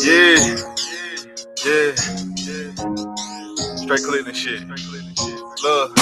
Yeah, yeah. Straight Cleveland shit. Look,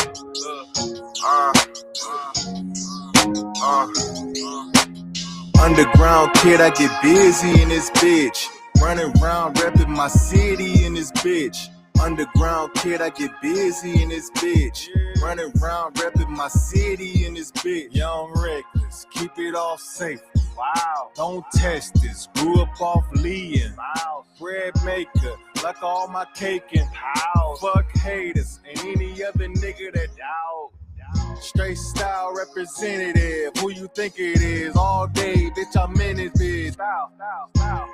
Underground kid, I get busy in this bitch. Running around repping my city in this bitch. Underground kid, I get busy in this bitch. Running around repping my city in this bitch. Young reckless, keep it all safe. Wow. Don't test this. Grew up off Lean. Wow. Bread maker, like all my cake and house. Fuck haters and any other nigga that doubt. Straight style representative, who you think it is? All day, bitch, I'm in it, bitch.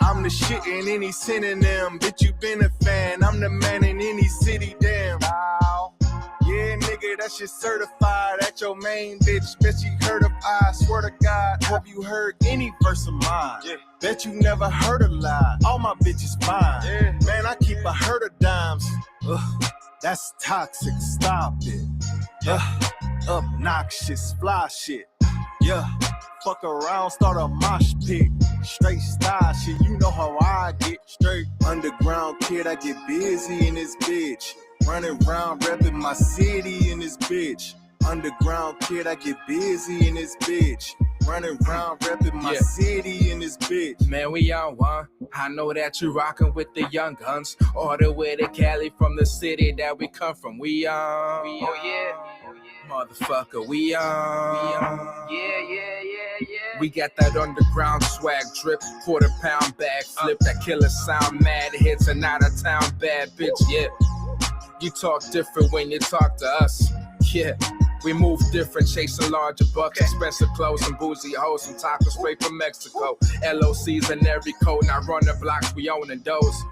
I'm the shit in any synonym, bitch, you been a fan. I'm the man in any city, damn. Yeah, nigga, that shit certified at your main bitch. Bet you heard of I swear to God, have you heard any verse of mine? Yeah. Bet you never heard a lie. All my bitches fine. Yeah. Man, I keep a herd of dimes. Ugh, that's toxic, stop it. Obnoxious, fly shit. Yeah, fuck around, start a mosh pit. Straight style shit, you know how I get. Straight underground kid, I get busy in this bitch. Running around repping my city in this bitch. Underground kid, I get busy in this bitch. Running around repping my city in this bitch. Man, we on one. I know that you rockin' with the young guns. All the way to Cali from the city that we come from. We on. Oh yeah. Motherfucker, we on. Yeah. We got that underground swag drip, quarter-pound bag flip, that killer sound mad hits, and out of town bad bitch, yeah. You talk different when you talk to us, yeah. We move different, chasing larger bucks, expensive clothes and boozy hoes, some tacos straight from Mexico. LOCs in every coat, and I run the blocks, we ownin' those.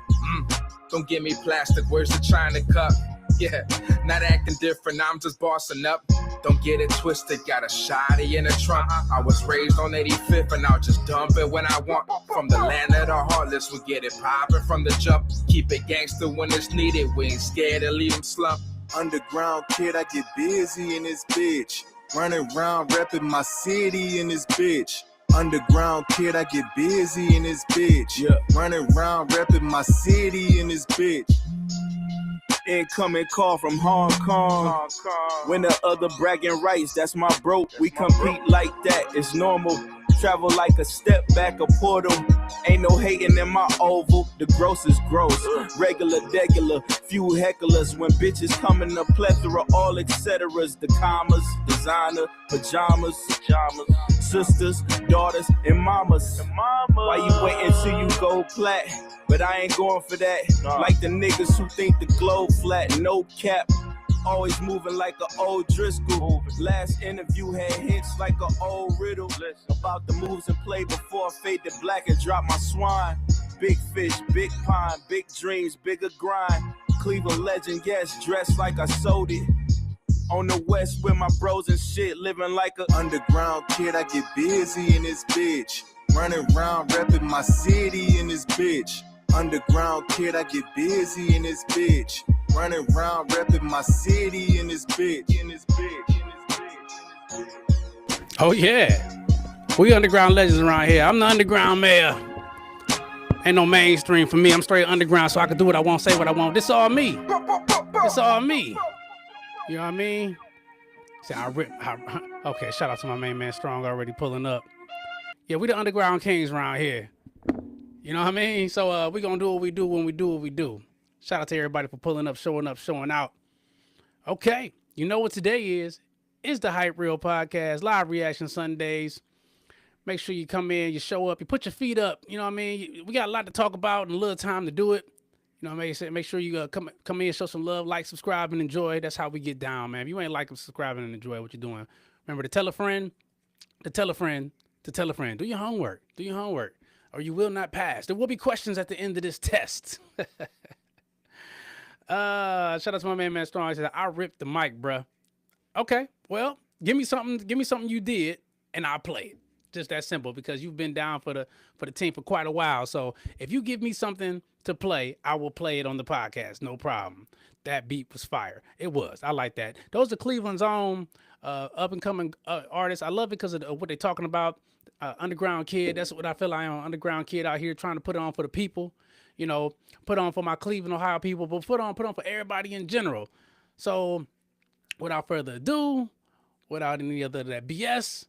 Don't give me plastic, where's the China cup? Yeah, not acting different, I'm just bossing up. Don't get it twisted, got a shotty in the trunk. I was raised on 85th and I'll just dump it when I want. From the land of the heartless, we get it poppin' from the jump. Keep it gangster when it's needed, we ain't scared to leave them slump. Underground kid, I get busy in this bitch. Running around repping my city in this bitch. Underground kid, I get busy in this bitch. Running around repping my city in this bitch. Incoming call from Hong Kong. When the other bragging rights, that's my bro. We compete like that, it's normal. Travel like a step back, a portal. Ain't no hating in my oval. The gross is gross. Regular, few hecklers. When bitches come in a plethora, all etceteras. The commas, designer, pajamas. Sisters, daughters, and mamas. Why you waiting till you go plat? But I ain't going for that. Like the niggas who think the globe flat, no cap. Always moving like an old Driscoll. Last interview had hits like an old riddle. About the moves and play before I fade to black and drop my swine. Big fish, big pond, big dreams, bigger grind. Cleveland legend, yes, dressed like I sold it. On the west with my bros and shit, living like a underground kid, I get busy in this bitch. Running around repping my city in this bitch. Underground kid, I get busy in this bitch. Running around repping my city in this bitch. Oh yeah, we underground legends around here. I'm the underground mayor. Ain't no mainstream for me. I'm straight underground, so I can do what I want, say what I want. This all me. It's all me. You know what I mean? See, okay, shout out to my main man Strong already pulling up. Yeah, we the underground kings around here. You know what I mean? So we gonna do what we do when we do what we do. Shout out to everybody for pulling up, showing out. Okay, you know what today is? It's the Hype Real Podcast, live reaction Sundays. Make sure you come in, you show up, you put your feet up. You know what I mean? We got a lot to talk about and a little time to do it. You know what I mean? Make sure you come in, show some love, like, subscribe, and enjoy. That's how we get down, man. If you ain't like, subscribing, and enjoy what you're doing, remember to tell a friend, to tell a friend, to tell a friend. Do your homework, or you will not pass. There will be questions at the end of this test. Shout out to my man Strong. He said, I ripped the mic, bruh. Okay, well, give me something you did, and I'll play it. Just that simple, because you've been down for the team for quite a while. So if you give me something to play, I will play it on the podcast. No problem. That beat was fire. It was. I like that. Those are Cleveland's own up and coming artists. I love it because of what they're talking about. Underground kid. That's what I feel like. I'm an underground kid out here trying to put it on for the people. put on for my Cleveland, Ohio people, but put on for everybody in general. So without further ado, without any other that BS,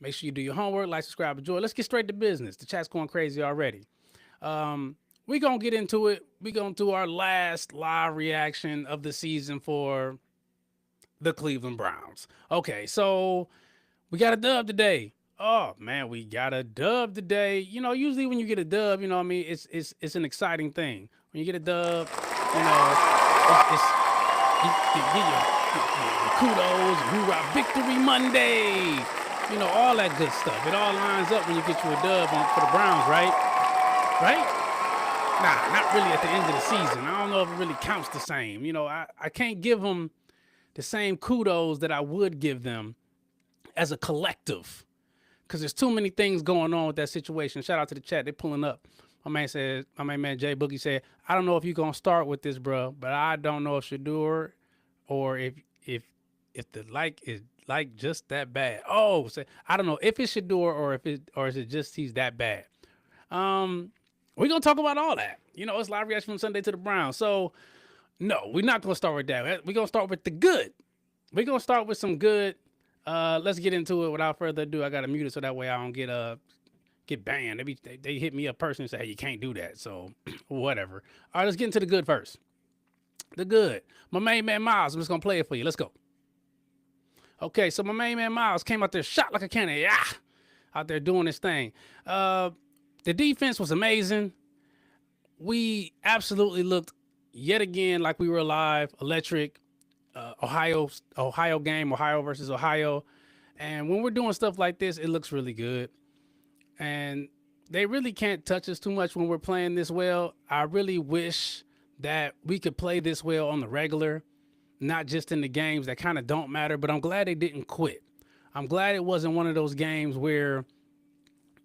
make sure you do your homework, like, subscribe, enjoy. Let's get straight to business. The chat's going crazy already. We're going to get into it. We're going to do our last live reaction of the season for the Cleveland Browns. Okay, so we got a dub today. Oh, man, we got a dub today. Usually when you get a dub, it's an exciting thing. When you get a dub, you get your kudos, hoorah, Victory Monday, all that good stuff. It all lines up when you get you a dub for the Browns, right? Right? Nah, not really at the end of the season. I don't know if it really counts the same. I can't give them the same kudos that I would give them as a collective, because there's too many things going on with that situation. Shout out to the chat. They're pulling up. My main man Jay Boogie said, I don't know if you're going to start with this, bro, but I don't know if Shedeur or if the like is like just that bad. Oh, so I don't know if it's Shedeur or is it just he's that bad. We're going to talk about all that. It's live reaction from Sunday to the Browns. So, no, we're not going to start with that. We're going to start with the good. We're going to start with some good. Let's get into it without further ado. I got to mute it so that way I don't get banned. They hit me up personally and say, hey, you can't do that. So, whatever. All right, let's get into the good first. The good. My main man, Miles, I'm just going to play it for you. Let's go. Okay, so my main man, Miles, came out there, shot like a cannon. Yeah, out there doing this thing. The defense was amazing. We absolutely looked yet again like we were alive, electric. Ohio game, Ohio versus Ohio. And when we're doing stuff like this, it looks really good. And they really can't touch us too much when we're playing this well. I really wish that we could play this well on the regular, not just in the games that kind of don't matter, but I'm glad they didn't quit. I'm glad it wasn't one of those games where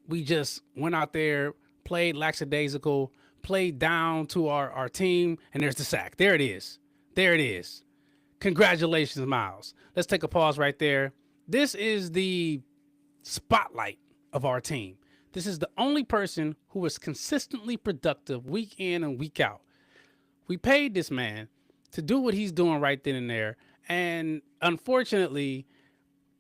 we just went out there, played lackadaisical, played down to our team, and there's the sack. There it is. There it is. Congratulations, Miles. Let's take a pause right there. This is the spotlight of our team. This is the only person who is consistently productive week in and week out. We paid this man to do what he's doing right then and there. And unfortunately,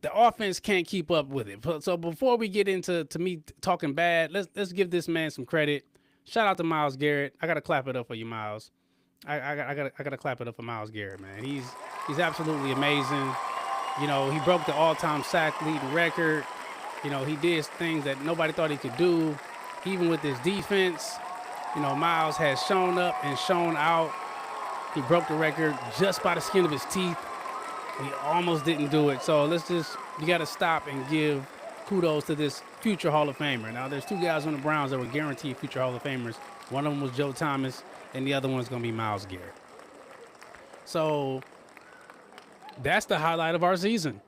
the offense can't keep up with it. So before we get into me talking bad, let's give this man some credit. Shout out to Myles Garrett. I gotta clap it up for you, Myles. I gotta clap it up for Myles Garrett, man. He's absolutely amazing. He broke the all-time sack leading record. He did things that nobody thought he could do, even with his defense. Myles has shown up and shown out. He broke the record just by the skin of his teeth. He almost didn't do it. So you got to stop and give kudos to this future Hall of Famer. Now, there's two guys on the Browns that were guaranteed future Hall of Famers. One of them was Joe Thomas, and the other one's going to be Myles Garrett. So that's the highlight of our season.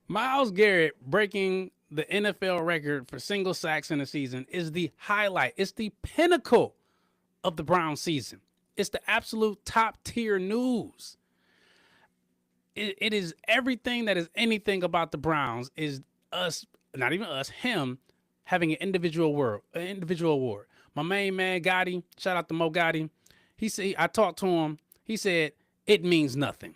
Myles Garrett breaking the NFL record for single sacks in a season is the highlight. It's the pinnacle of the Browns season. It's the absolute top tier news. It is everything that is anything about the Browns is us, not even us, him having an individual award. My main man, Gotti, shout out to Mo Gotti. He said, I talked to him. He said, it means nothing.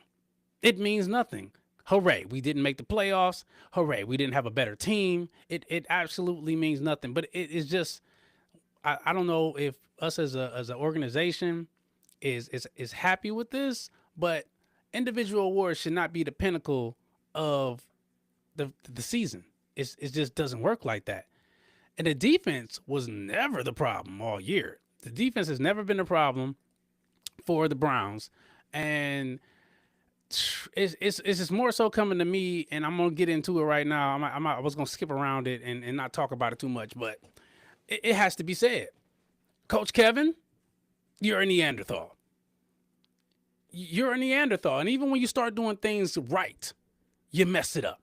It means nothing. Hooray, we didn't make the playoffs. Hooray, we didn't have a better team. It absolutely means nothing. But it is just, I don't know if us as an organization is happy with this, but individual awards should not be the pinnacle of the season. It just doesn't work like that. And the defense was never the problem all year. The defense has never been a problem for the Browns. And it's just more so coming to me, and I'm going to get into it right now. I was going to skip around it and not talk about it too much, but it has to be said. Coach Kevin, you're a Neanderthal. You're a Neanderthal. And even when you start doing things right, you mess it up.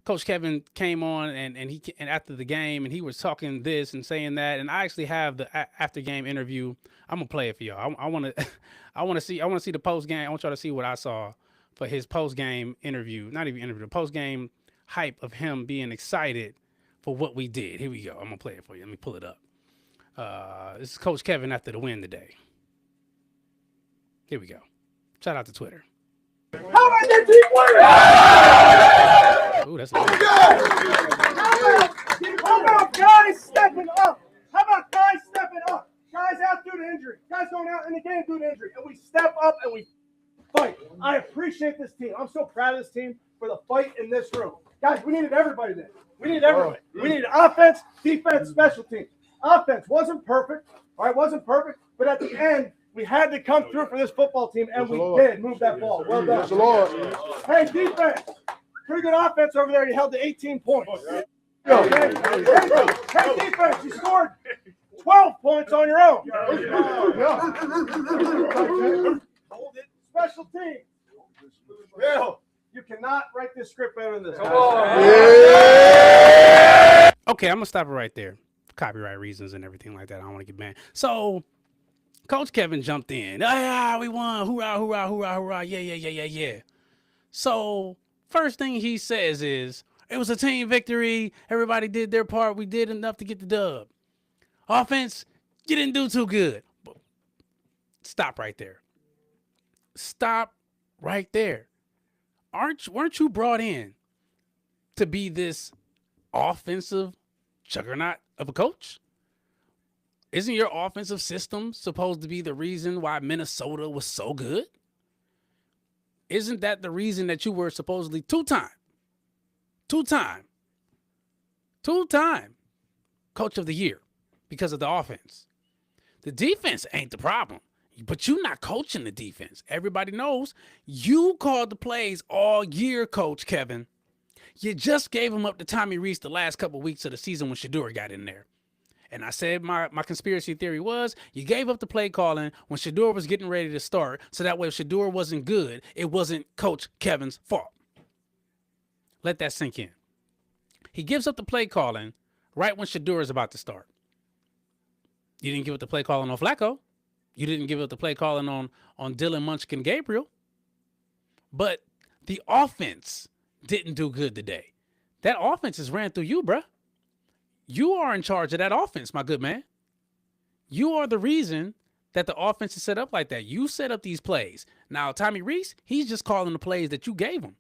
Coach Kevin came on and after the game, and he was talking this and saying that. And I actually have the after game interview. I'm gonna play it for y'all. I want to see the post game. I want y'all to see what I saw for his post game interview. Not even interview, the post game hype of him being excited for what we did. Here we go. I'm gonna play it for you. Let me pull it up. This is Coach Kevin after the win today. Here we go. Shout out to Twitter. How about that team Ooh, that's How about guys stepping up? How about guys stepping up? Guys out due to injury. Guys going out in the game due to injury. And we step up and we fight. I appreciate this team. I'm so proud of this team for the fight in this room. Guys, we needed everybody there. We needed everybody. We needed offense, defense, special teams. Offense wasn't perfect. All right, wasn't perfect. But at the end, we had to come through for this football team, and we did move that ball. Well done. Hey, defense. Pretty good offense over there. You held to 18 points. Hey, defense, you scored 12 points on your own. Hold it. Special teams. Bill, you cannot write this script better than this. Okay, I'm going to stop it right there. Copyright reasons and everything like that. I don't want to get banned. So, Coach Kevin jumped in. Ah, we won. Hoorah, hoorah, hoorah, hoorah. Yeah. So, first thing he says is, it was a team victory. Everybody did their part. We did enough to get the dub. Offense, you didn't do too good. Stop right there. Stop right there. Weren't you brought in to be this offensive juggernaut of a coach? Isn't your offensive system supposed to be the reason why Minnesota was so good? Isn't that the reason that you were supposedly two-time coach of the year because of the offense? The defense ain't the problem, but you're not coaching the defense. Everybody knows you called the plays all year, Coach Kevin. You just gave him up to Tommy Rees the last couple weeks of the season when Shedeur got in there. And I said my conspiracy theory was you gave up the play calling when Shedeur was getting ready to start, so that way if Shedeur wasn't good, it wasn't Coach Kevin's fault. Let that sink in. He gives up the play calling right when Shedeur is about to start. You didn't give up the play calling on Flacco. You didn't give up the play calling on Dylan Munchkin Gabriel. But the offense didn't do good today. That offense is ran through you, bruh. You are in charge of that offense, my good man. You are the reason that the offense is set up like that. You set up these plays. Now, Tommy Rees, he's just calling the plays that you gave him.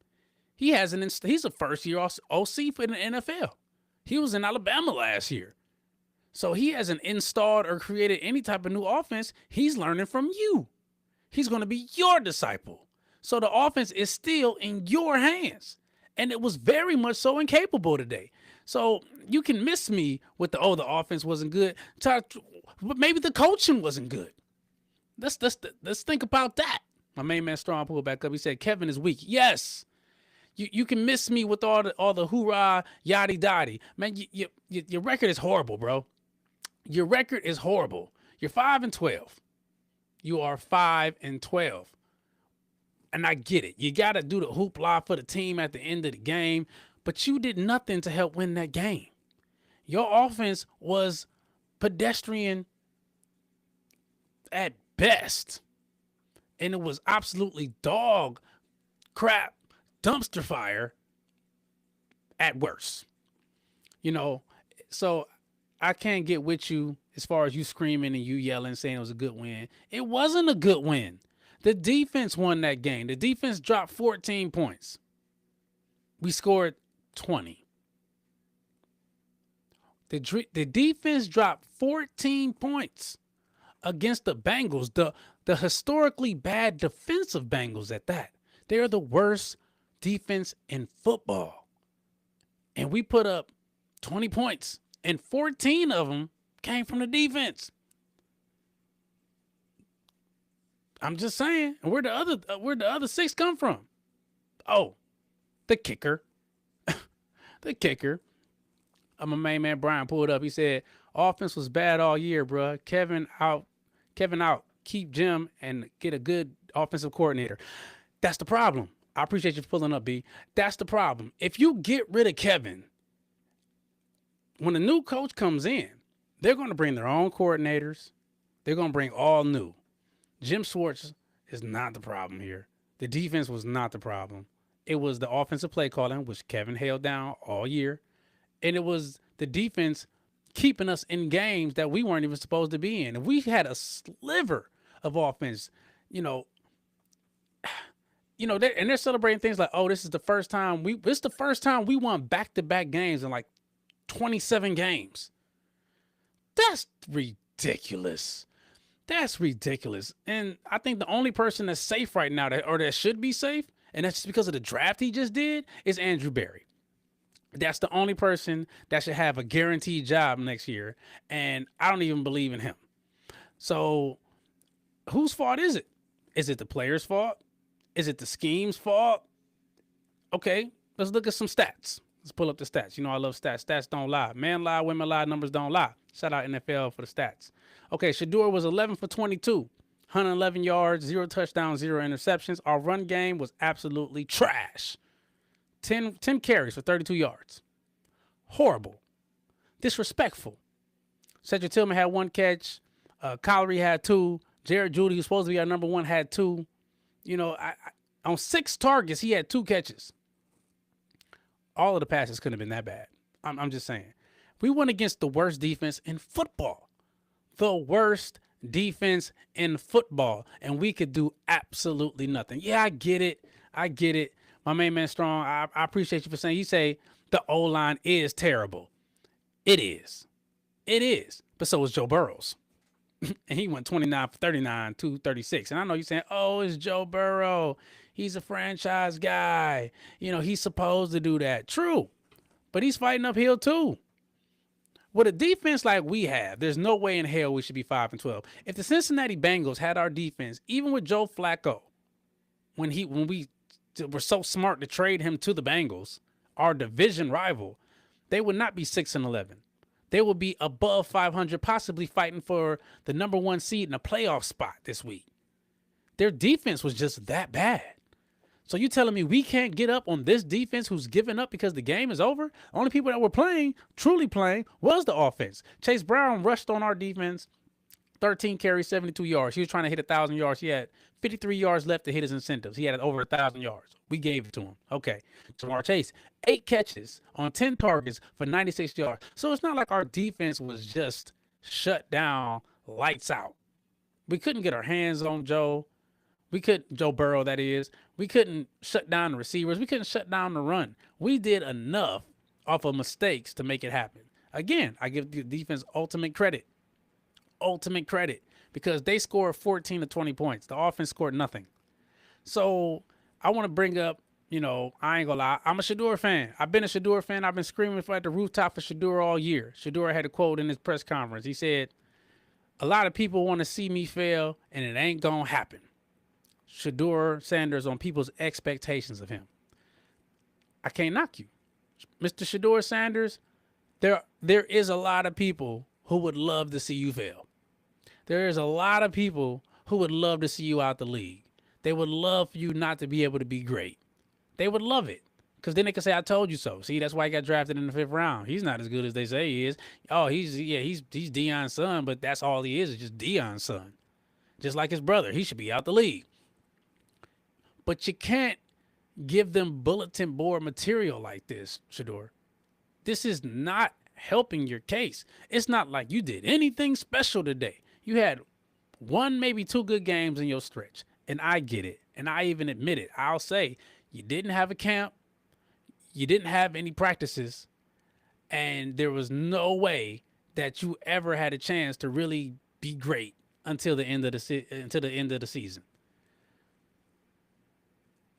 He's a first-year OC for the NFL. He was in Alabama last year. So he hasn't installed or created any type of new offense. He's learning from you. He's going to be your disciple. So the offense is still in your hands. And it was very much so incapable today. So you can miss me with the offense wasn't good. But maybe the coaching wasn't good. Let's think about that. My main man Strong pulled back up. He said, Kevin is weak. Yes. You can miss me with all the hoorah, yaddy dotty. Man, your record is horrible, bro. Your record is horrible. You're 5-12. You are 5-12. And I get it. You got to do the hoopla for the team at the end of the game. But you did nothing to help win that game. Your offense was pedestrian at best. And it was absolutely dog crap dumpster fire at worst. So I can't get with you as far as you screaming and you yelling, saying it was a good win. It wasn't a good win. The defense won that game. The defense dropped 14 points. We scored 20. The defense dropped 14 points against the Bengals, the historically bad defensive Bengals at that. They are the worst defense in football. And we put up 20 points, and 14 of them came from the defense. I'm just saying. And where'd the other 6 come from? Oh, the kicker. The kicker. My main man Brian pulled up. He said, offense was bad all year, bro. Kevin out. Keep Jim and get a good offensive coordinator. That's the problem. I appreciate you pulling up, B. That's the problem. If you get rid of Kevin, when a new coach comes in, they're going to bring their own coordinators. They're going to bring all new. Jim Schwartz is not the problem here. The defense was not the problem. It was the offensive play calling, which Kevin held down all year. And it was the defense keeping us in games that we weren't even supposed to be in. If we had a sliver of offense, you know, they're celebrating things like, oh, this is the first time we won back-to-back games in like 27 games. That's ridiculous. That's ridiculous. And I think the only person that's safe right now that should be safe, and that's just because of the draft he just did, is Andrew Berry. That's the only person that should have a guaranteed job next year. And I don't even believe in him. So whose fault is it? Is it the player's fault? Is it the scheme's fault? Okay, let's look at some stats. Let's pull up the stats. You know I love stats. Stats don't lie. Men lie, women lie, numbers don't lie. Shout out NFL for the stats. Okay, Shedeur was 11 for 22, 111 yards, 0 touchdowns, 0 interceptions. Our run game was absolutely trash. 10 carries for 32 yards. Horrible. Disrespectful. Cedric Tillman had 1 catch. Collery had 2. Jared Judy, who's supposed to be our number 1, had 2. You know, on 6 targets, he had 2 catches. All of the passes couldn't have been that bad. I'm just saying. We went against the worst defense in football. The worst defense in football. And we could do absolutely nothing. Yeah, I get it. My main man Strong, I appreciate you for saying, you say the O-line is terrible. It is. But so is Joe Burrows. And he went 29 for 39, 236. And I know you're saying, oh, it's Joe Burrow. He's a franchise guy. You know, he's supposed to do that. True. But he's fighting uphill too. With a defense like we have, there's no way in hell we should be 5-12. If the Cincinnati Bengals had our defense, even with Joe Flacco, when we were so smart to trade him to the Bengals, our division rival, they would not be 6-11. They will be above 500, possibly fighting for the number 1 seed in a playoff spot this week. Their defense was just that bad. So you telling me we can't get up on this defense who's giving up because the game is over? The only people that were truly playing, was the offense. Chase Brown rushed on our defense, 13 carries, 72 yards. He was trying to hit 1,000 yards. He had 53 yards left to hit his incentives. He had over 1,000 yards. We gave it to him. Okay. Jamar Chase, 8 catches on 10 targets for 96 yards. So it's not like our defense was just shut down, lights out. We couldn't get our hands on Joe Burrow, that is. We couldn't shut down the receivers. We couldn't shut down the run. We did enough off of mistakes to make it happen. Again, I give the defense ultimate credit. Because they scored 14 to 20 points. The offense scored nothing. So I want to bring up, I ain't gonna lie, I'm a Shedeur fan. I've been a Shedeur fan. I've been screaming at the rooftop for Shedeur all year. Shedeur had a quote in his press conference. He said, a lot of people want to see me fail, and it ain't gonna happen. Shedeur Sanders on people's expectations of him. I can't knock you. Mr. Shedeur Sanders, there is a lot of people who would love to see you fail. There is a lot of people who would love to see you out the league. They would love for you not to be able to be great. They would love it. Because then they can say, I told you so. See, that's why he got drafted in the 5th round. He's not as good as they say he is. Oh, he's Deion's son, but that's all he is just Deion's son. Just like his brother. He should be out the league. But you can't give them bulletin board material like this, Shedeur. This is not helping your case. It's not like you did anything special today. You had 1, maybe 2 good games in your stretch. And I get it. And I even admit it. I'll say you didn't have a camp. You didn't have any practices. And there was no way that you ever had a chance to really be great until the end of the season.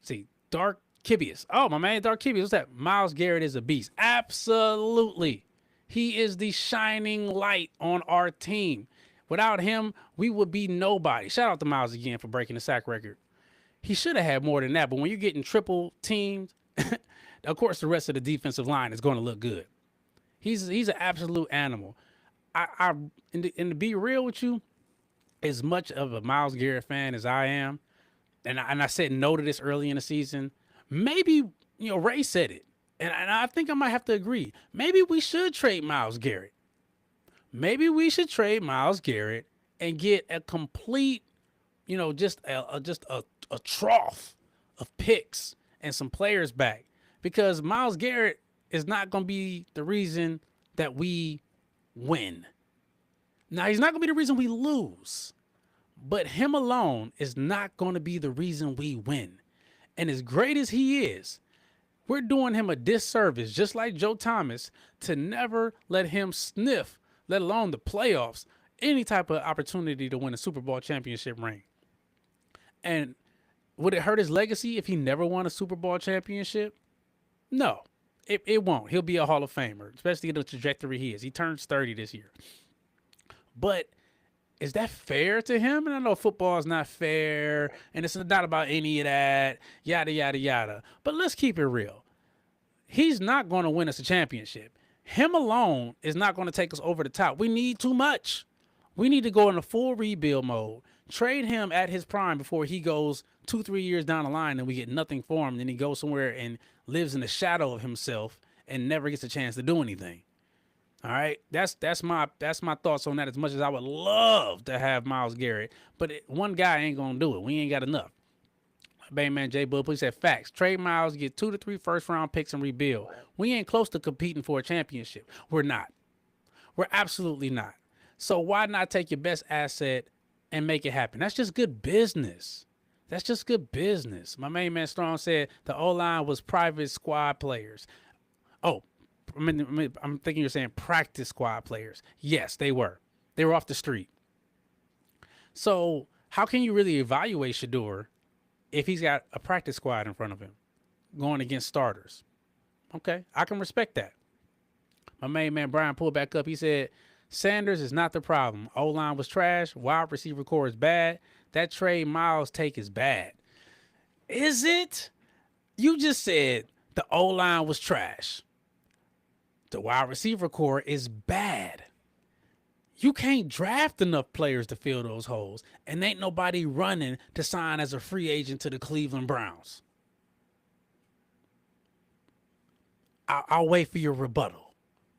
See, Dark Kibius. Oh, my man, Dark Kibius. What's that? Myles Garrett is a beast. Absolutely. He is the shining light on our team. Without him, we would be nobody. Shout out to Myles again for breaking the sack record. He should have had more than that, but when you're getting triple teamed, of course the rest of the defensive line is going to look good. He's an absolute animal. And to be real with you, as much of a Myles Garrett fan as I am, and I said no to this early in the season, maybe, Ray said it, and I think I might have to agree. Maybe we should trade Myles Garrett. Maybe we should trade Myles Garrett and get a complete, just a trough of picks and some players back, because Myles Garrett is not going to be the reason that we win. Now, he's not going to be the reason we lose, but him alone is not going to be the reason we win. And as great as he is, we're doing him a disservice, just like Joe Thomas, to never let him sniff, let alone the playoffs, any type of opportunity to win a Super Bowl championship ring. And would it hurt his legacy if he never won a Super Bowl championship? No, it won't. He'll be a Hall of Famer, especially the trajectory he is. He turns 30 this year. But is that fair to him? And I know football is not fair, and it's not about any of that, yada, yada, yada. But let's keep it real. He's not going to win us a championship. Him alone is not going to take us over the top. We need too much. We need to go in a full rebuild mode. Trade him at his prime before he goes 2-3 years down the line and we get nothing for him. And then he goes somewhere and lives in the shadow of himself and never gets a chance to do anything. All right, that's my thoughts on that. As much as I would love to have Myles Garrett, but one guy ain't gonna do it. We ain't got enough. Man, Jay Bull, please said facts. Trade Myles, get 2 to 3 first-round picks and rebuild. We ain't close to competing for a championship. We're not. We're absolutely not. So why not take your best asset and make it happen? That's just good business. That's just good business. My main man Strong said the O-line was private squad players. Oh, I'm thinking you're saying practice squad players. Yes, they were. They were off the street. So how can you really evaluate Shedeur if he's got a practice squad in front of him going against starters? Okay, I can respect that. My main man Brian pulled back up. He said, Sanders is not the problem. O-line was trash. Wide receiver core is bad. That trade Myles take is bad. Is it? You just said the O-line was trash. The wide receiver core is bad. You can't draft enough players to fill those holes, and ain't nobody running to sign as a free agent to the Cleveland Browns. I'll wait for your rebuttal.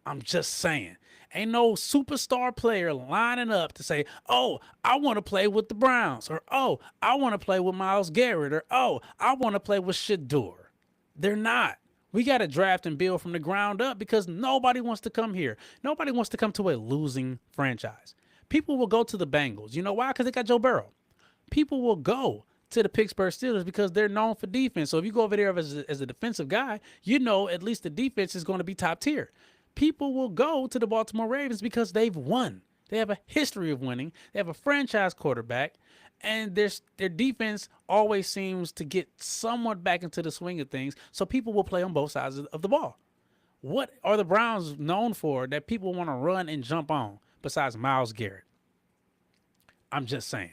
I'm just saying. Ain't no superstar player lining up to say, oh, I want to play with the Browns, or oh, I want to play with Myles Garrett, or oh, I want to play with Shedeur. They're not. We got to draft and build from the ground up because nobody wants to come here. Nobody wants to come to a losing franchise. People will go to the Bengals. You know why? Because they got Joe Burrow. People will go to the Pittsburgh Steelers because they're known for defense. So if you go over there as a defensive guy, you know at least the defense is going to be top tier. People will go to the Baltimore Ravens because they've won. They have a history of winning. They have a franchise quarterback. And their defense always seems to get somewhat back into the swing of things. So people will play on both sides of the ball. What are the Browns known for that people want to run and jump on besides Myles Garrett? I'm just saying.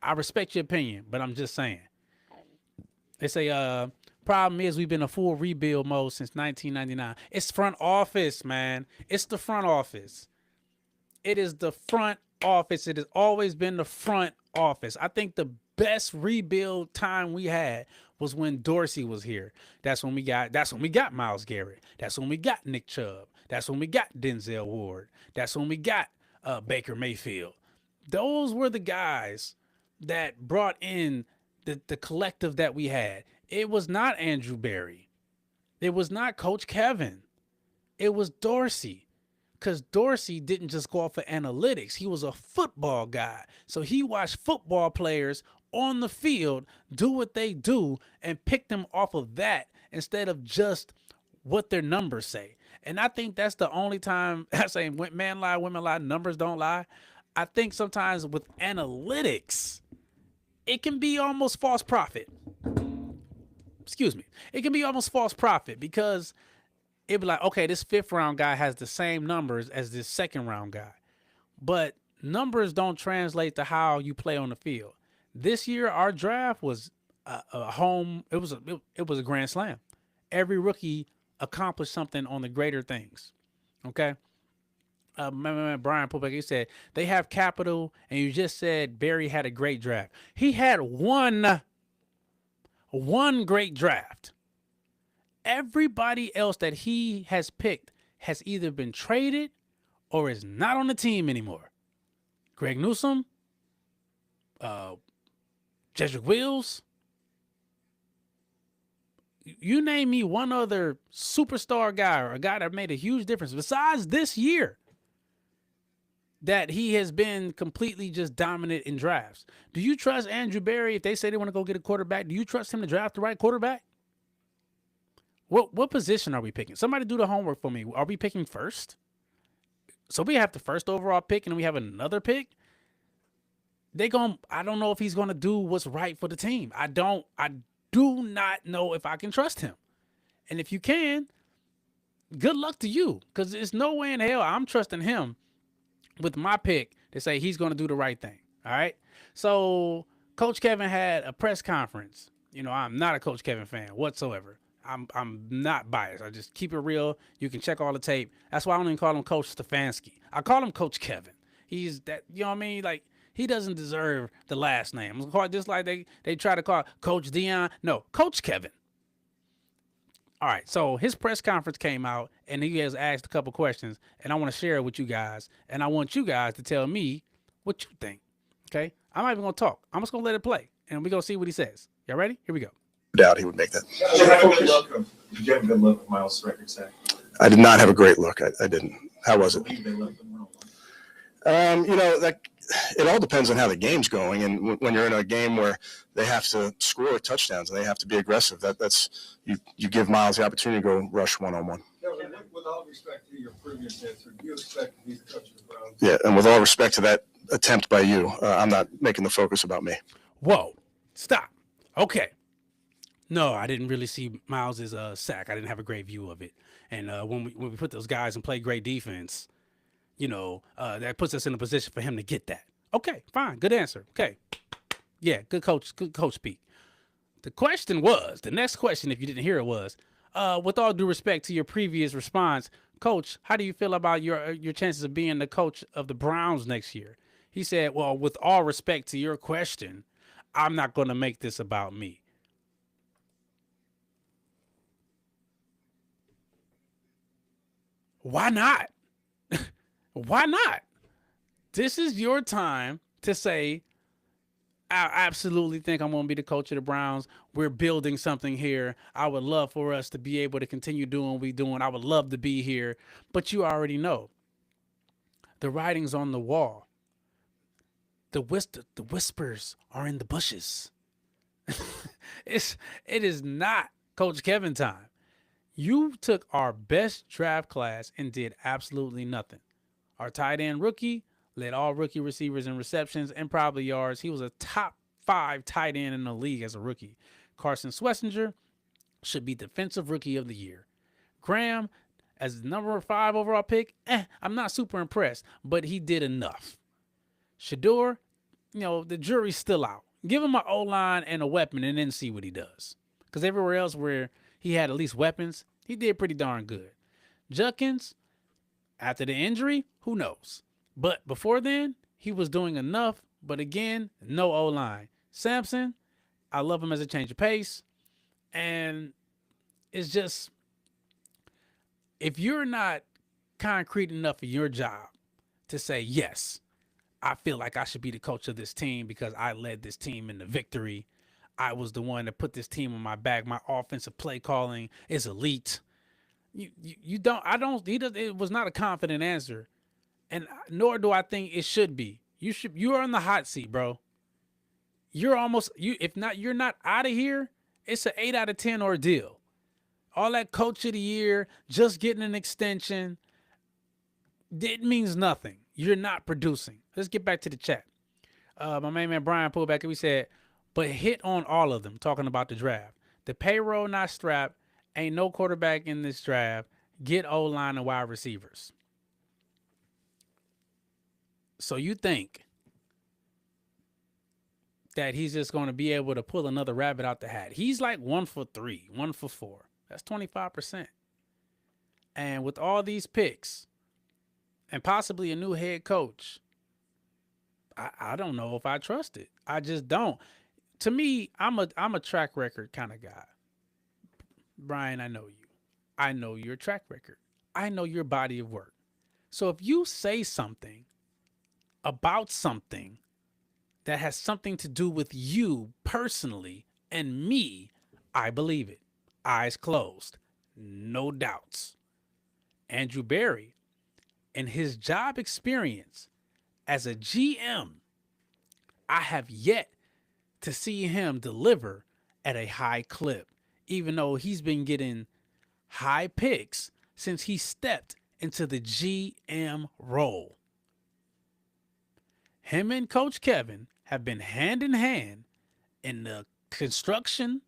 I respect your opinion, but I'm just saying. They say, problem is we've been in a full rebuild mode since 1999. It's front office, man. It's the front office. It is the front office. It has always been the front office. I think the best rebuild time we had was when Dorsey was here. That's when we got Myles Garrett. That's when we got Nick Chubb. That's when we got Denzel Ward. That's when we got Baker Mayfield. Those were the guys that brought in the collective that we had. It was not Andrew Berry. It was not Coach Kevin. It was Dorsey. Because Dorsey didn't just go off for analytics. He was a football guy. So he watched football players on the field do what they do and pick them off of that instead of just what their numbers say. And I think that's the only time I say man lie, women lie, numbers don't lie. I think sometimes with analytics, it can be almost false prophet. Excuse me. It can be almost false prophet because it'd be like, okay, this 5th round guy has the same numbers as this 2nd round guy. But numbers don't translate to how you play on the field. This year, our draft was a home. It was a grand slam. Every rookie accomplished something on the greater things. Okay. Brian Pulbeck, he said, they have capital, and you just said Barry had a great draft. He had one great draft. Everybody else that he has picked has either been traded or is not on the team anymore. Greg Newsome, Jedrick Wills. You name me one other superstar guy or a guy that made a huge difference besides this year. that he has been completely just dominant in drafts. Do you trust Andrew Berry if they say they want to go get a quarterback? Do you trust him to draft the right quarterback? What position are we picking? Somebody do the homework for me. Are we picking first? So we have the first overall pick and we have another pick. I don't know if he's gonna do what's right for the team. I do not know if I can trust him. And if you can, good luck to you. Because there's no way in hell I'm trusting him with my pick to say he's gonna do the right thing. All right. So Coach Kevin had a press conference. You know, I'm not a Coach Kevin fan whatsoever. I'm not biased. I just keep it real. You can check all the tape. That's why I don't even call him Coach Stefanski. I call him Coach Kevin. He's that, you know what I mean? Like, he doesn't deserve the last name. It's called just like they try to call Coach Deion. No, Coach Kevin. All right, so his press conference came out, and he has asked a couple questions, and I want to share it with you guys, and I want you guys to tell me what you think, okay? I'm not even going to talk. I'm just going to let it play, and we're going to see what he says. Y'all ready? Here we go. Doubt he would make that. Did you have a good look at Miles' record set? I did not have a great look. I didn't. How was it? You know, that it all depends on how the game's going, and when you're in a game where they have to score touchdowns and they have to be aggressive, that's you give Miles the opportunity to go rush one-on-one. With all respect to your previous answer, do you expect to be the coach of the Browns? Yeah, and with all respect to that attempt by you, I'm not making the focus about me. Whoa, stop. Okay. No, I didn't really see Miles's sack. I didn't have a great view of it. And when we put those guys and play great defense, you know, that puts us in a position for him to get that. Okay, fine. Good answer. Okay. Yeah, good coach speak. The next question, if you didn't hear it, was, with all due respect to your previous response, Coach, how do you feel about your chances of being the coach of the Browns next year? He said, well, with all respect to your question, I'm not going to make this about me. Why not? Why not? This is your time to say, I absolutely think I'm going to be the coach of the Browns. We're building something here. I would love for us to be able to continue doing what we're doing. I would love to be here. But you already know. The writing's on the wall. The whispers are in the bushes. It is not Coach Kevin time. You took our best draft class and did absolutely nothing. Our tight end rookie led all rookie receivers in receptions and probably yards. He was a top 5 tight end in the league as a rookie. Carson Schlesinger should be defensive rookie of the year. Graham, as the number 5 overall pick, I'm not super impressed, but he did enough. Shedeur, you know, the jury's still out. Give him an O-line and a weapon and then see what he does. Because everywhere else where he had at least weapons, he did pretty darn good. Judkins, after the injury, who knows? But before then, he was doing enough. But again, no O-line. Sampson, I love him as a change of pace. And it's just, if you're not concrete enough in your job to say, yes, I feel like I should be the coach of this team because I led this team into victory. I was the one that put this team on my back. My offensive play calling is elite. It was not a confident answer. And nor do I think it should be. You are in the hot seat, bro. You're not out of here. It's an 8 out of 10 ordeal. All that coach of the year, just getting an extension, it means nothing. You're not producing. Let's get back to the chat. My main man Brian pulled back and we said, but hit on all of them, talking about the draft. The payroll not strapped. Ain't no quarterback in this draft. Get O-line and wide receivers. So you think that he's just going to be able to pull another rabbit out the hat? He's like 1 for 3, 1 for 4. That's 25%. And with all these picks and possibly a new head coach, I don't know if I trust it. I just don't. To me, I'm a track record kind of guy. Brian, I know you. I know your track record. I know your body of work. So if you say something about something that has something to do with you personally and me, I believe it. Eyes closed. No doubts. Andrew Berry and his job experience as a GM, I have yet to see him deliver at a high clip, even though he's been getting high picks since he stepped into the GM role. Him and Coach Kevin have been hand in hand in the construction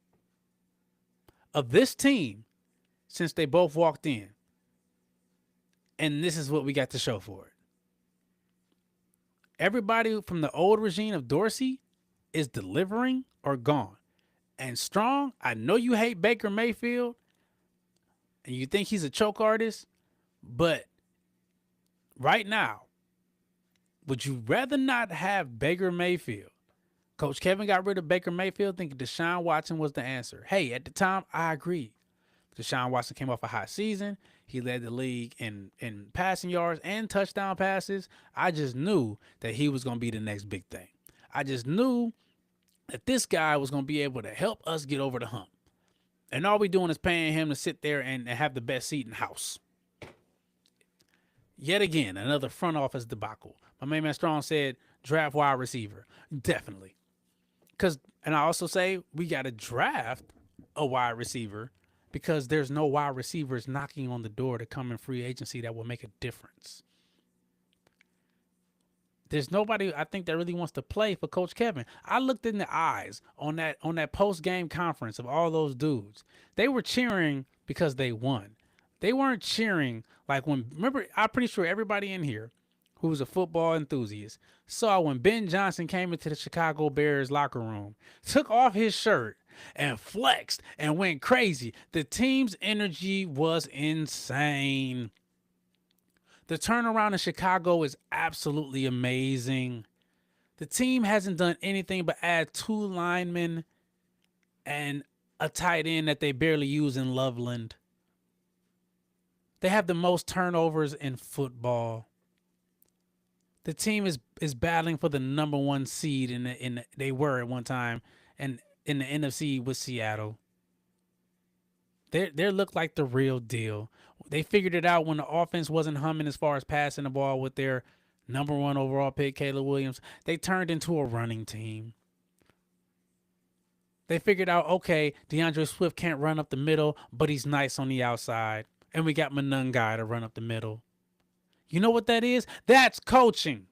of this team since they both walked in. And this is what we got to show for it. Everybody from the old regime of Dorsey is delivering or gone. And Strong, I know you hate Baker Mayfield and you think he's a choke artist, but right now, would you rather not have Baker Mayfield? Coach Kevin got rid of Baker Mayfield thinking Deshaun Watson was the answer. Hey, at the time, I agree. Deshaun Watson came off a hot season. He led the league in passing yards and touchdown passes. I just knew that he was going to be the next big thing. I just knew that this guy was going to be able to help us get over the hump. And all we're doing is paying him to sit there and have the best seat in the house. Yet again, another front office debacle. My main man Strong said, draft wide receiver. Definitely. And I also say we got to draft a wide receiver because there's no wide receivers knocking on the door to come in free agency that will make a difference. There's nobody, I think, that really wants to play for Coach Kevin. I looked in the eyes on that post-game conference of all those dudes. They were cheering because they won. They weren't cheering like remember, I'm pretty sure everybody in here who was a football enthusiast saw when Ben Johnson came into the Chicago Bears locker room, took off his shirt and flexed and went crazy. The team's energy was insane. The turnaround in Chicago is absolutely amazing. The team hasn't done anything but add 2 linemen and a tight end that they barely use in Loveland. They have the most turnovers in football. The team is battling for the number 1 seed they were at one time and in the NFC with Seattle. They look like the real deal. They figured it out when the offense wasn't humming as far as passing the ball with their number 1 overall pick, Caleb Williams. They turned into a running team. They figured out, okay, DeAndre Swift can't run up the middle, but he's nice on the outside. And we got Monangai to run up the middle. You know what that is? That's coaching.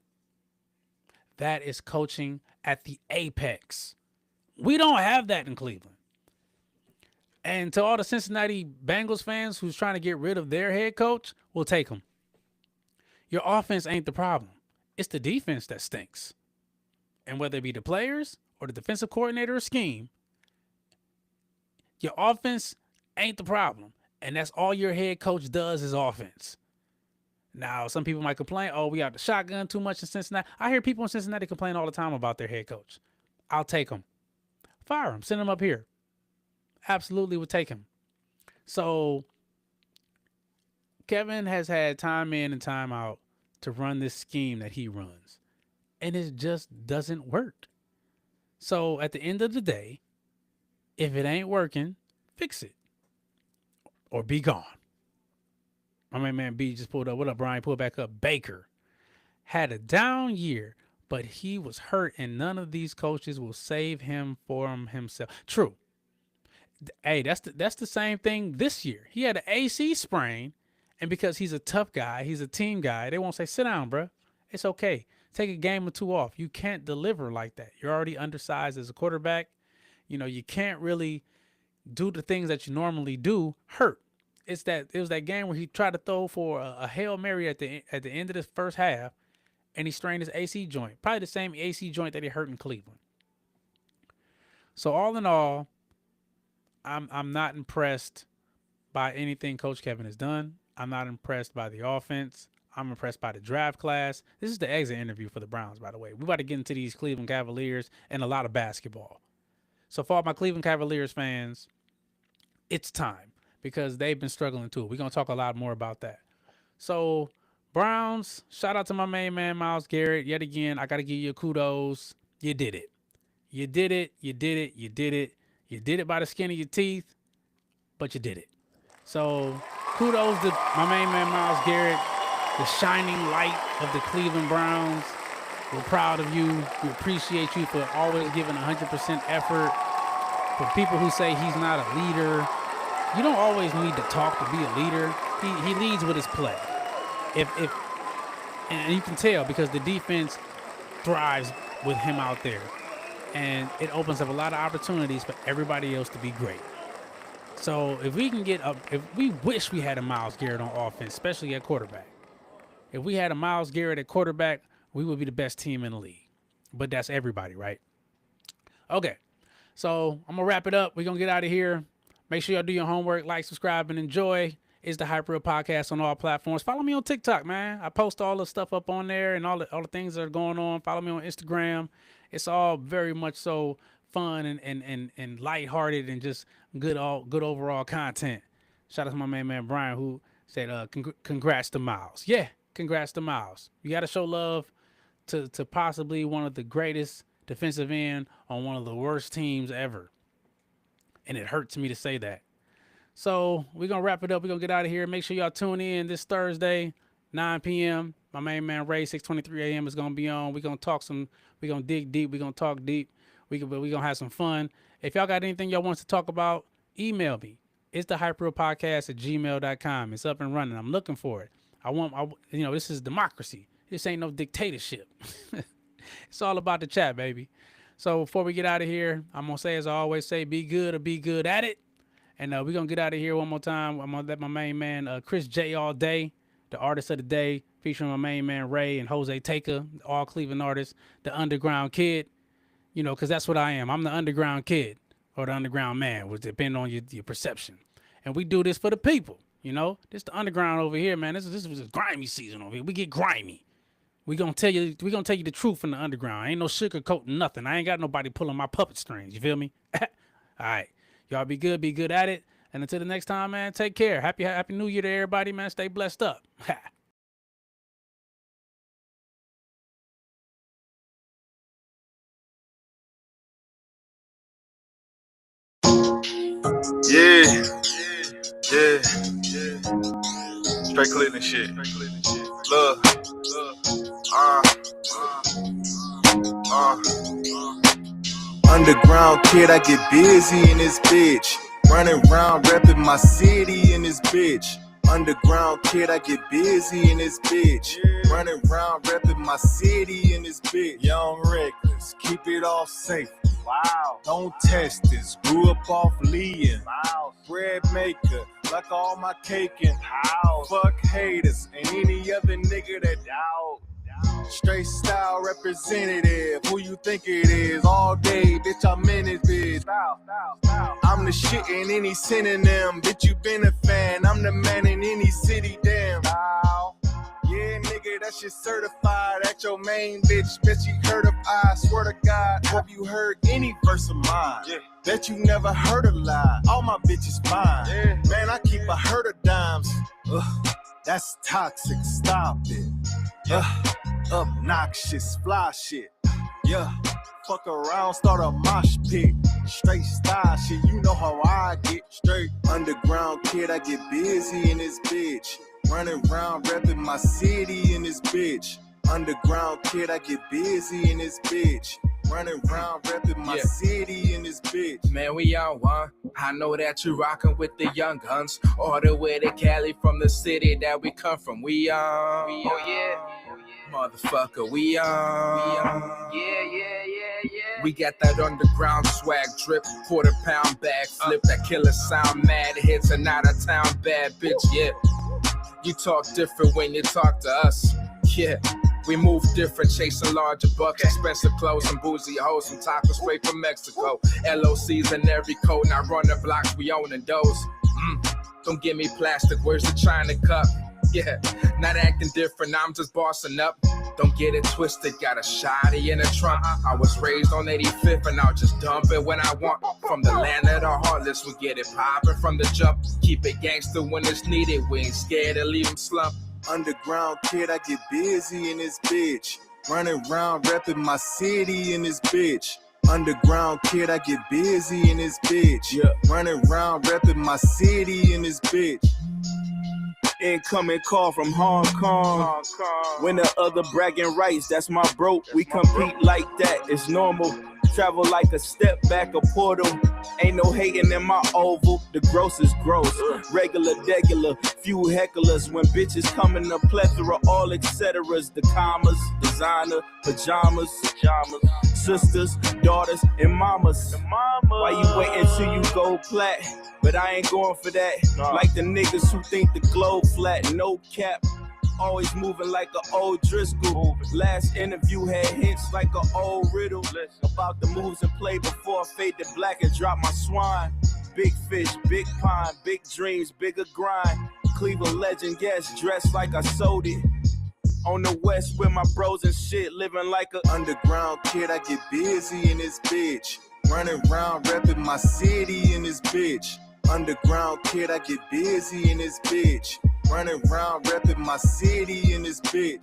That is coaching at the apex. We don't have that in Cleveland. And to all the Cincinnati Bengals fans who's trying to get rid of their head coach, we'll take them. Your offense ain't the problem. It's the defense that stinks. And whether it be the players or the defensive coordinator or scheme, your offense ain't the problem. And that's all your head coach does is offense. Now, some people might complain, oh, we got the shotgun too much in Cincinnati. I hear people in Cincinnati complain all the time about their head coach. I'll take them. Fire him. Send him up here. Absolutely would take him. So Kevin has had time in and time out to run this scheme that he runs. And it just doesn't work. So at the end of the day, if it ain't working, fix it. Or be gone. My main man B just pulled up. What up, Brian? Pull back up. Baker had a down year, but he was hurt, and none of these coaches will save him from himself. True. Hey, that's the same thing this year. He had an AC sprain, and because he's a tough guy, he's a team guy, they won't say, sit down, bro. It's okay. Take a game or 2 off. You can't deliver like that. You're already undersized as a quarterback. You can't really do the things that you normally do. Hurt. It was that game where he tried to throw for a Hail Mary at the end of the first half, and he strained his AC joint. Probably the same AC joint that he hurt in Cleveland. So all in all, I'm not impressed by anything Coach Kevin has done. I'm not impressed by the offense. I'm impressed by the draft class. This is the exit interview for the Browns, by the way. We're about to get into these Cleveland Cavaliers and a lot of basketball. So for all my Cleveland Cavaliers fans, it's time because they've been struggling too. We're going to talk a lot more about that. So Browns, shout out to my main man, Myles Garrett. Yet again, I got to give you kudos. You did it. You did it. You did it. You did it. You did it by the skin of your teeth, but you did it. So kudos to my main man, Myles Garrett, the shining light of the Cleveland Browns. We're proud of you. We appreciate you for always giving 100% effort. For people who say he's not a leader, you don't always need to talk to be a leader. He leads with his play. And you can tell because the defense thrives with him out there. And it opens up a lot of opportunities for everybody else to be great. So if we can if we wish we had a Myles Garrett on offense, especially at quarterback. If we had a Myles Garrett at quarterback, we would be the best team in the league. But that's everybody, right? Okay. So I'm going to wrap it up. We're going to get out of here. Make sure y'all do your homework, like, subscribe, and enjoy. It's the Hype Real Podcast on all platforms. Follow me on TikTok, man. I post all the stuff up on there and all the things that are going on. Follow me on Instagram. It's all very much so fun and lighthearted and just good overall content. Shout out to my man Brian who said congrats to Myles. Yeah, congrats to Myles. You got to show love to possibly one of the greatest defensive end on one of the worst teams ever. And it hurts me to say that. So we're going to wrap it up. We're going to get out of here. Make sure y'all tune in this Thursday, 9 p.m. My main man Ray, 6:23 a.m. is going to be on. We're going to dig deep. We're going to talk deep. We're going to have some fun. If y'all got anything y'all want to talk about, email me. It's the hyperealpodcast@gmail.com. It's up and running. I'm looking for it. This is democracy. This ain't no dictatorship. It's all about the chat, baby. So before we get out of here, I'm going to say, as I always say, be good or be good at it. And we're going to get out of here one more time. I'm going to let my main man, Chris J. All Day, the artist of the day, featuring my main man, Ray, and Jose Taker, all Cleveland artists, the underground kid, because that's what I am. I'm the underground kid or the underground man, which depends on your perception. And we do this for the people, This the underground over here, man. This is grimy season over here. We get grimy. We're gonna tell you the truth from the underground. Ain't no sugarcoating nothing. I ain't got nobody pulling my puppet strings. You feel me? All right. Y'all be good at it. And until the next time, man, take care. Happy New Year to everybody, man. Stay blessed up. Yeah. Straight Cleveland shit. Look. Underground kid, I get busy in this bitch. Running around repping my city in this bitch. Underground kid, I get busy in this bitch. Running around repping my city in this bitch. Young reckless, keep it all safe. Wow. Don't test this. Grew up off Leah. Wow. Bread maker, like all my cake and how. Fuck haters and any other nigga that doubt. Straight style representative, who you think it is? All day, bitch, I'm in it, bitch. I'm the shit in any synonym, bitch, you been a fan. I'm the man in any city, damn. Yeah, nigga, that shit certified. At your main bitch, bet you heard of I. Swear to God, have you heard any verse of mine? Yeah. Bet you never heard a lie. All my bitches fine. Yeah. Man, I keep a herd of dimes. Ugh, that's toxic, stop it. Obnoxious, fly shit. Yeah, fuck around, start a mosh pit. Straight style shit, you know how I get. Straight underground kid, I get busy in this bitch. Running around repping my city in this bitch. Underground kid, I get busy in this bitch. Running around repping my city in this bitch. Man, we on one. I know that you rockin' with the young guns. All the way to Cali from the city that we come from. We on. Oh yeah. Motherfucker, we on. Yeah. We got that underground swag drip, quarter-pound bag flip, that killer sound, mad hits and out of town bad bitch, yeah. You talk different when you talk to us, yeah. We move different, chasing larger bucks, expensive clothes and boozy hoes, some tacos straight from Mexico. LOCs in every coat, now run the blocks, we ownin' those. Don't give me plastic, where's the China cup? Yeah, not acting different, I'm just bossing up. Don't get it twisted, got a shotty in the trunk. I was raised on 85th and I'll just dump it when I want. From the land of the heartless, we get it poppin' from the jump. Keep it gangster when it's needed, we ain't scared to leave them slump. Underground kid, I get busy in this bitch. Running around repping my city in this bitch. Underground kid, I get busy in this bitch. Running around repping my city in this bitch. Incoming call from Hong Kong. When the other bragging rights, that's my bro. We compete like that, it's normal. Travel like a step back, a portal. Ain't no hating in my oval. The gross is gross. Regular, few hecklers. When bitches come in a plethora, all etceteras. The commas, designer, pajamas. Sisters, daughters, and mamas. Why you waiting till you go plat? But I ain't going for that. Like the niggas who think the globe flat, no cap. Always moving like an old Driscoll. Last interview had hints like an old riddle. About the moves and play before I fade to black and drop my swine. Big fish, big pine, big dreams, bigger grind. Cleveland legend, yes, dressed like I sold it. On the west with my bros and shit, living like a underground kid. I get busy in this bitch. Running around repping my city in this bitch. Underground kid, I get busy in this bitch. Running around repping my city in this bitch.